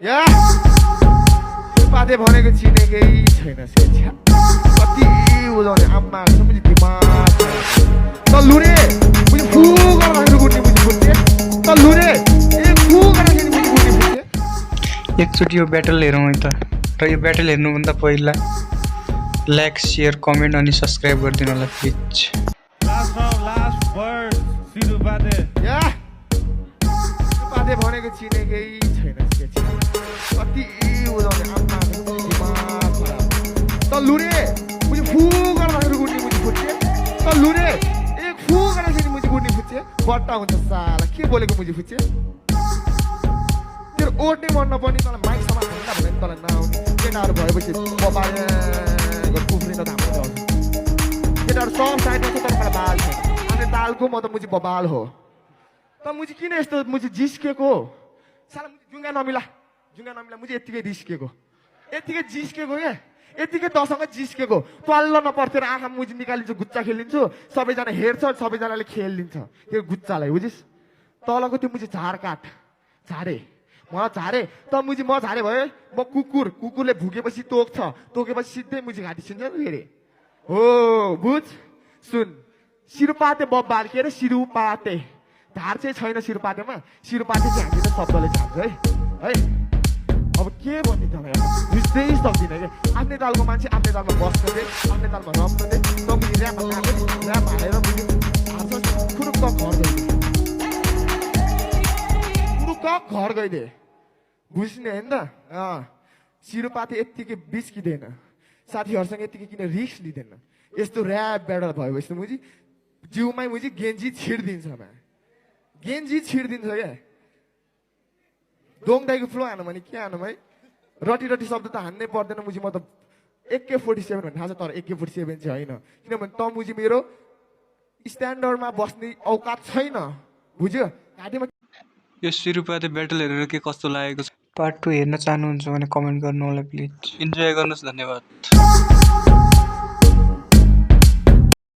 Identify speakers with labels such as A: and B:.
A: या पाते भनेको चिनेकै छैन सेछ्या कति उजाउने आम्मा मुझे दिमाग तल्लु रे मुझे फू गरेर राखेर गुड्ने मुझे फुट्ने तल्लु रे ए फू गरेर मुझे गुड्ने फुट्ने
B: एकचोटि यो ब्याटल हेरौँ है त र यो ब्याटल हेर्नुभन्दा पहिला लाइक शेयर कमेन्ट अनि सब्स्क्राइब गरिदिनु होला प्लिज
C: लास्ट वर्ड सिरु पाते
A: या पाते भनेको चिनेकै छैन सेछ्या कति उजाउने आम्मा दिमाग खराब तल्लु रे मुझे फू गरेर राखेर गुड्ने मुझे फुट्ने तल्लु रे एक फू गरेर मुझे गुड्ने फुट्ने बट्टा हुन्छ साला के बोलेको मुझे फुट्ने तेरो ओट्ने मन नपर्ने तँलाई माइक समाज भन्दा भने तँलाई नआउने केटाहरू भएपछि बबाले उफ्रिन त हाम्रो केटाहरू सब साइडमा छ तर मलाई बाल छ अनि दालको म त मुझे बबाल हो त मुझे किन यस्तो मुझे जिस्केको साला मुझे जुङ्गा नमिला मुझे यत्तिकै रिस्केको यत्तिकै जिस्केको क्या यत्तिकै तसँग जिस्केको त्वाल्ल नपर्थ्यो र आँखा मुझे निकालिन्छु गुच्चा खेलिदिन्छु सबैजना हेर्छ सबैजनाले खेलिदिन्छ त्यो गुच्चालाई बुझिस् तलको त्यो मुझे झार काट झारे मलाई झारे त मुझे म झारे भयो म कुकुरले भुकेपछि तोकेपछि सिधै मुझे घाँटी छिन्छ फेरि हो बुझ सुन सिरुपाते बब्बाल के अरे सिरुपाते धार चाहिँ छैन सिरुपातेमा सिरुपाते चाहिँ हामीले शब्दले झार्छ है अब के भन्ने त बुझ्दै सक्दिनँ क्या आफ्नै तालको मान्छे आफ्नै तालमा बस्न दे आफ्नै तालमा रम्न दे त मुझे ऱ्याप हालेर मुझे खुरुक्क घर गइदे बुझ्ने होइन त सिरुपाते यत्तिकै बिस्किँदैन साथीहरूसँग यत्तिकै किन रिस्क लिँदैन यस्तो ऱ्याप ब्याडल भएपछि त मुझे जिउमै मुझे गेन्जी छिडिदिन्छ गेन्जी छिडिदिन्छ क्या दोङदाईको फ्लो हानु भने के हानु है रटी शब्द त हान्नै पर्दैन मुझे म त AK47 भन्ने थाहा छ तर AK47 चाहिँ होइन किनभने त मुझे मेरो स्ट्यान्डर्डमा बस्ने औकात छैन बुझ्यो घाँटीमा
B: यो सिरुपाते ब्याटल हेरेर के कस्तो लागेको छ पार्ट 2 हेर्न चाहनुहुन्छ भने कमेन्ट गर्नु होला प्लिज इन्जोय गर्नुहोस् धन्यवाद